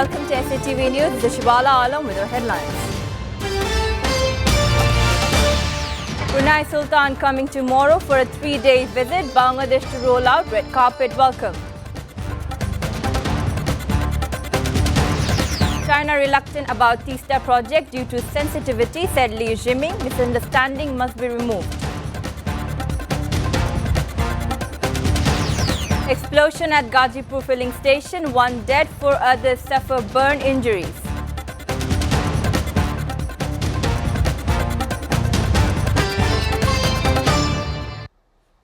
Welcome to SATV News. This is Shibala Alam with our headlines. Brunei Sultan coming tomorrow for a 3-day visit. Bangladesh to roll out red carpet welcome. China reluctant about Teesta project due to sensitivity, said Li Jiming. Misunderstanding must be removed. Explosion at Gazipur filling station. 1 dead, 4 others suffer burn injuries.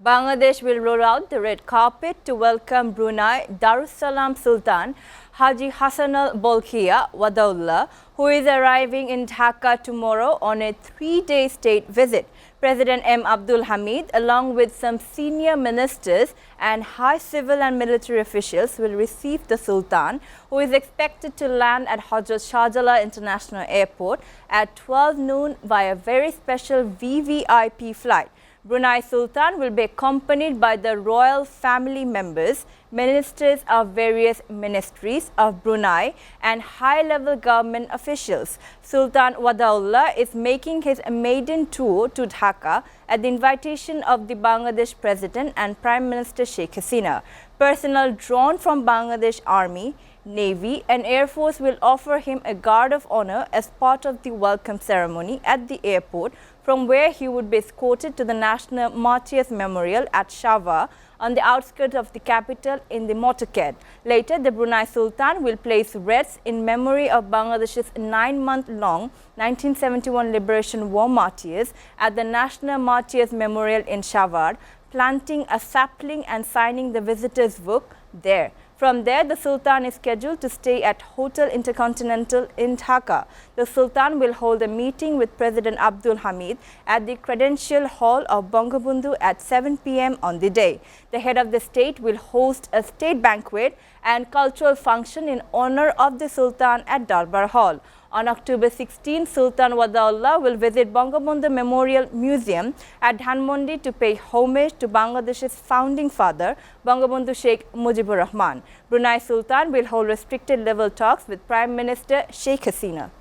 Bangladesh will roll out the red carpet to welcome Brunei Darussalam Sultan Haji Hassanal Bolkiah Wadaullah, who is arriving in Dhaka tomorrow on a 3-day state visit. President M. Abdul Hamid, along with some senior ministers and high civil and military officials, will receive the Sultan, who is expected to land at Hazrat Shahjalal International Airport at 12 noon via very special VVIP flight. Brunei Sultan will be accompanied by the royal family members, ministers of various ministries of Brunei and high-level government officials. Sultan Wadaullah is making his maiden tour to Dhaka at the invitation of the Bangladesh President and Prime Minister Sheikh Hasina. Personnel drawn from Bangladesh Army, Navy and Air Force will offer him a guard of honor as part of the welcome ceremony at the airport, from where he would be escorted to the National Martyrs Memorial at Shava on the outskirts of the capital in the motorcade. Later, the Brunei Sultan will place wreaths in memory of Bangladesh's 9-month-long 1971 Liberation War martyrs at the National Martyrs Memorial in Shawar, planting a sapling and signing the visitors' book there. From there, the Sultan is scheduled to stay at Hotel Intercontinental in Dhaka. The Sultan will hold a meeting with President Abdul Hamid at the Credential Hall of Bangabandhu at 7 p.m. on the day. The head of the state will host a state banquet and cultural function in honor of the Sultan at Darbar Hall. On October 16, Sultan Wadaullah will visit Bangabandhu Memorial Museum at Dhanmondi to pay homage to Bangladesh's founding father, Bangabandhu Sheikh Mujibur Rahman. Brunei Sultan will hold restricted level talks with Prime Minister Sheikh Hasina.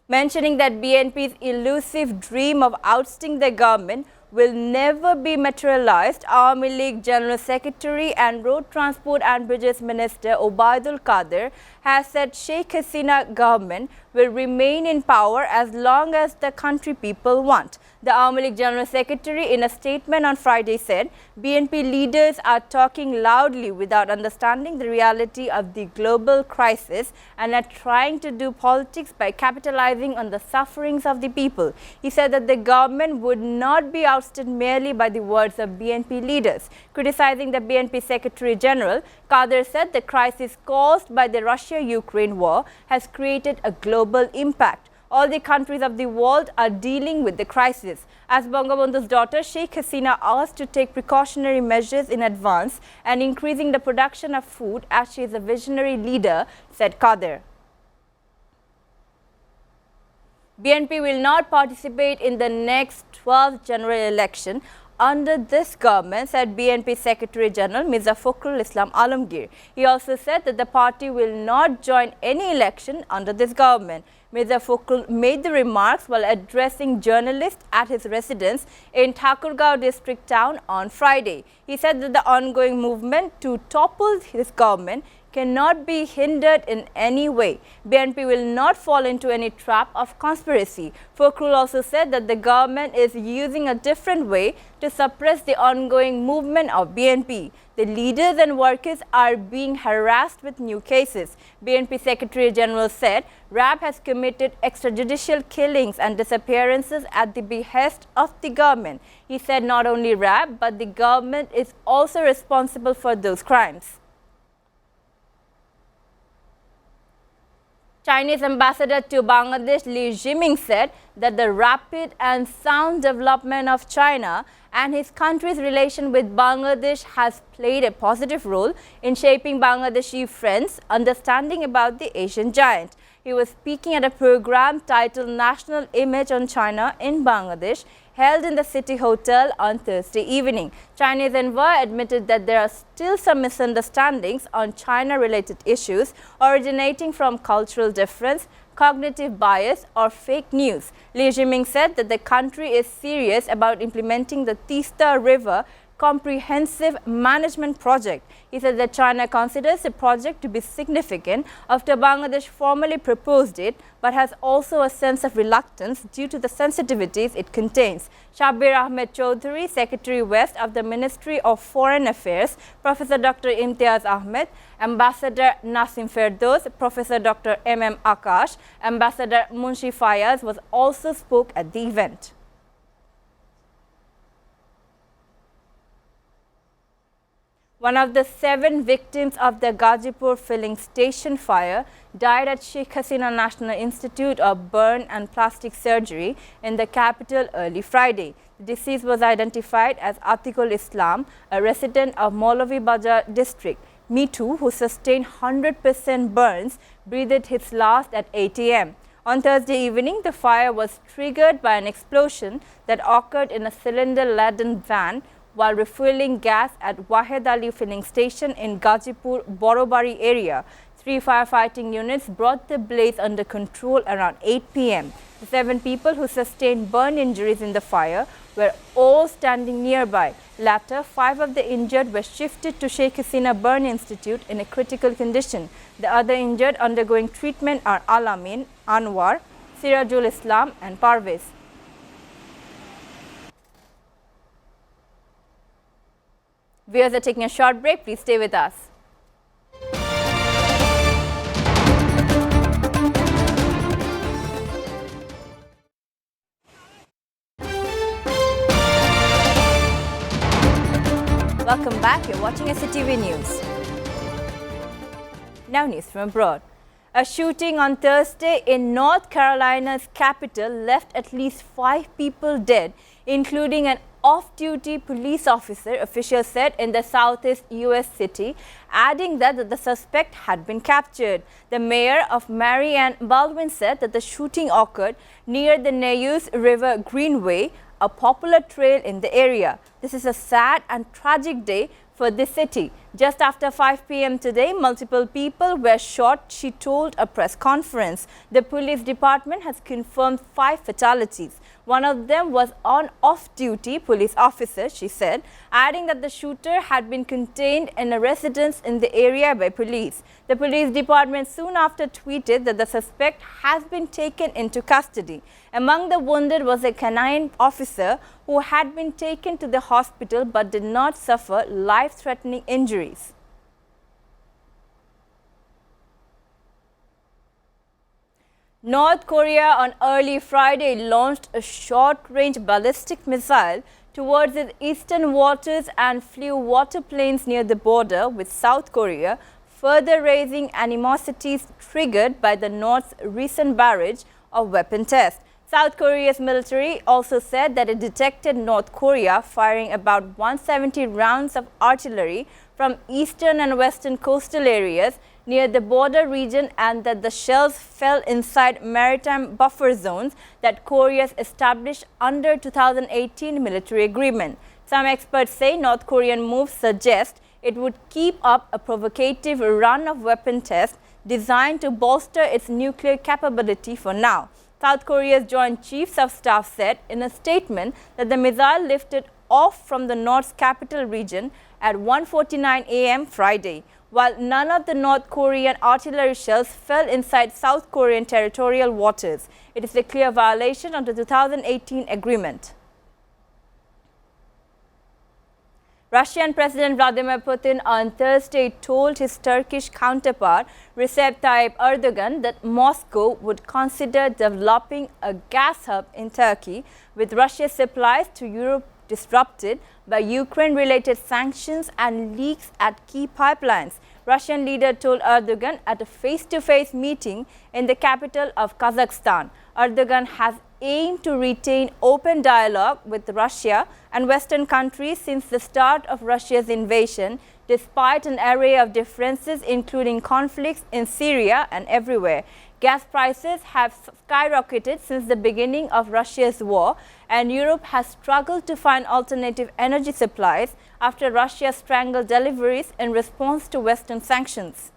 Mentioning that BNP's elusive dream of ousting the government will never be materialized, Army League General Secretary and Road Transport and Bridges Minister Obaidul Qadir has said Sheikh Hasina government will remain in power as long as the country people want. The Army League General Secretary, in a statement on Friday, said BNP leaders are talking loudly without understanding the reality of the global crisis and are trying to do politics by capitalizing on the sufferings of the people. He said that the government would not be ousted merely by the words of BNP leaders. Criticizing the BNP Secretary General, Qadir said the crisis caused by the Russia-Ukraine war has created a global impact. All the countries of the world are dealing with the crisis. As Bangabandhu's daughter, Sheikh Hasina asked to take precautionary measures in advance and increasing the production of food as she is a visionary leader, said Qadir. BNP will not participate in the next 12th general election under this government, said BNP Secretary General Mirza Fakhrul Islam Alamgir. He also said that the party will not join any election under this government. Mirza Fakhrul made the remarks while addressing journalists at his residence in Thakurgaon district town on Friday. He said that the ongoing movement to topple his government cannot be hindered in any way. BNP will not fall into any trap of conspiracy. Fakhrul also said that the government is using a different way to suppress the ongoing movement of BNP. The leaders and workers are being harassed with new cases. BNP Secretary General said RAB has committed extrajudicial killings and disappearances at the behest of the government. He said not only RAB but the government is also responsible for those crimes. Chinese ambassador to Bangladesh Li Jiming said that the rapid and sound development of China and his country's relation with Bangladesh has played a positive role in shaping Bangladeshi friends' understanding about the Asian giant. He was speaking at a program titled National Image on China in Bangladesh, held in the city hotel on Thursday evening. Chinese envoy admitted that there are still some misunderstandings on China-related issues originating from cultural difference, cognitive bias or fake news. Li Jiming said that the country is serious about implementing the Tista River Comprehensive Management Project. He said that China considers the project to be significant after Bangladesh formally proposed it, but has also a sense of reluctance due to the sensitivities it contains. Shabbir Ahmed Chowdhury, Secretary West of the Ministry of Foreign Affairs, Professor Dr. Imtiaz Ahmed, Ambassador Nasim Ferdoz, Professor Dr. M.M. Akash, Ambassador Munshi Fayaz was also spoke at the event. One of the 7 victims of the Gazipur filling station fire died at Sheikh Hasina National Institute of Burn and Plastic Surgery in the capital early Friday. The deceased was identified as Atikul Islam, a resident of Maulavi Bajar district. Mitu, who sustained 100% burns, breathed his last at 8 a.m. On Thursday evening, the fire was triggered by an explosion that occurred in a cylinder-laden van while refueling gas at Wahed Ali filling station in Gazipur Borobari area. 3 firefighting units brought the blaze under control around 8 p.m. The 7 people who sustained burn injuries in the fire were all standing nearby. Later, 5 of the injured were shifted to Sheikh Hasina Burn Institute in a critical condition. The other injured undergoing treatment are Alamin, Anwar, Sirajul Islam and Parvez. Viewers are taking a short break. Please stay with us. Welcome back. You're watching SATV News. Now news from abroad. A shooting on Thursday in North Carolina's capital left at least 5 people dead, including an off-duty police officer, officials said in the southeast U.S. city, adding that the suspect had been captured. The mayor of Marianne Baldwin said that the shooting occurred near the Neuse River Greenway, a popular trail in the area. This is a sad and tragic day for the city. Just after 5 p.m. today, multiple people were shot, she told a press conference. The police department has confirmed 5 fatalities. One of them was an off-duty police officer, she said, adding that the shooter had been contained in a residence in the area by police. The police department soon after tweeted that the suspect has been taken into custody. Among the wounded was a canine officer who had been taken to the hospital but did not suffer life-threatening injuries. North Korea on early Friday launched a short-range ballistic missile towards its eastern waters and flew water planes near the border with South Korea, further raising animosities triggered by the North's recent barrage of weapon tests. South Korea's military also said that it detected North Korea firing about 170 rounds of artillery from eastern and western coastal areas near the border region, and that the shells fell inside maritime buffer zones that Korea established under 2018 military agreement. Some experts say North Korean moves suggest it would keep up a provocative run of weapon tests designed to bolster its nuclear capability for now. South Korea's Joint Chiefs of Staff said in a statement that the missile lifted off from the North's capital region at 1:49 a.m. Friday. While none of the North Korean artillery shells fell inside South Korean territorial waters, it is a clear violation of the 2018 agreement. Russian President Vladimir Putin on Thursday told his Turkish counterpart Recep Tayyip Erdogan that Moscow would consider developing a gas hub in Turkey, with Russia's supplies to Europe disrupted by Ukraine-related sanctions and leaks at key pipelines. Russian leader told Erdogan at a face-to-face meeting in the capital of Kazakhstan. Erdogan has aimed to retain open dialogue with Russia and Western countries since the start of Russia's invasion, despite an array of differences including conflicts in Syria and everywhere. Gas prices have skyrocketed since the beginning of Russia's war, and Europe has struggled to find alternative energy supplies after Russia strangled deliveries in response to Western sanctions.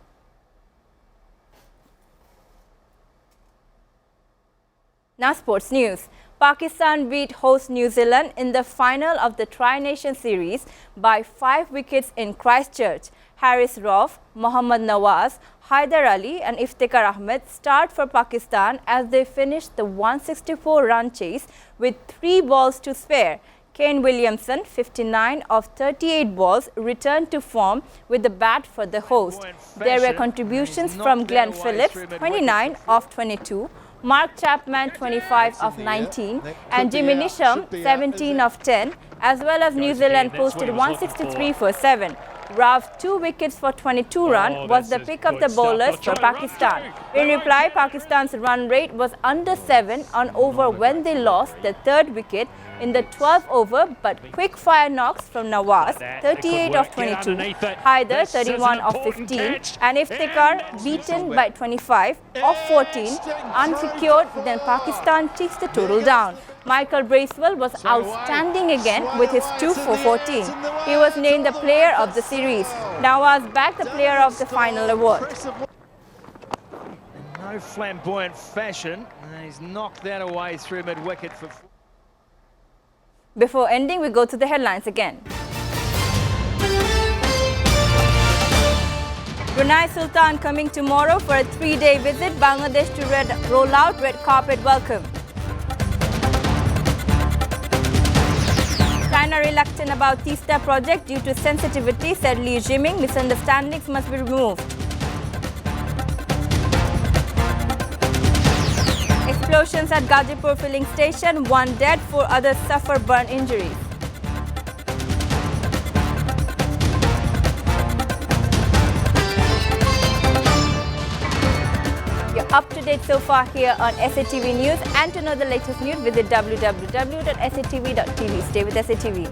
Now sports news. Pakistan beat host New Zealand in the final of the Tri-Nation Series by 5 wickets in Christchurch. Haris Rauf, Mohammad Nawaz, Haider Ali and Iftikhar Ahmed start for Pakistan as they finished the 164-run chase with 3 balls to spare. Kane Williamson, 59 of 38 balls, returned to form with the bat for the host. There were contributions from Glenn Phillips, 29 of 22, Mark Chapman, 25 of 19 and Jimmy Neesham, 17 of 10, as well as New Zealand posted 163 for 7. Rauf, 2 wickets for 22 runs, was the pick of the bowlers for Pakistan. In reply, Pakistan's run rate was under 7 on over when they lost the 3rd wicket in the 12th over, but quick fire knocks from Nawaz, 38 of 22, Haider, 31 of 15, and Iftikhar, beaten by 25 of 14, unsecured, then Pakistan takes the total down. Michael Bracewell was outstanding again with his 2 for 14. He was named the player of the series. Nawaz bagged the player of the final award. In no flamboyant fashion, he's knocked that away through mid-wicket for... Before ending, we go to the headlines again. Brunei Sultan coming tomorrow for a 3-day visit. Bangladesh to roll out red carpet welcome. China reluctant about Teesta project due to sensitivity, said Li Jiming. Misunderstandings must be removed. Explosions at Gazipur filling station, 1 dead, 4 others suffer burn injuries. You're up to date so far here on SATV News, and to know the latest news, visit www.satv.tv. Stay with SATV.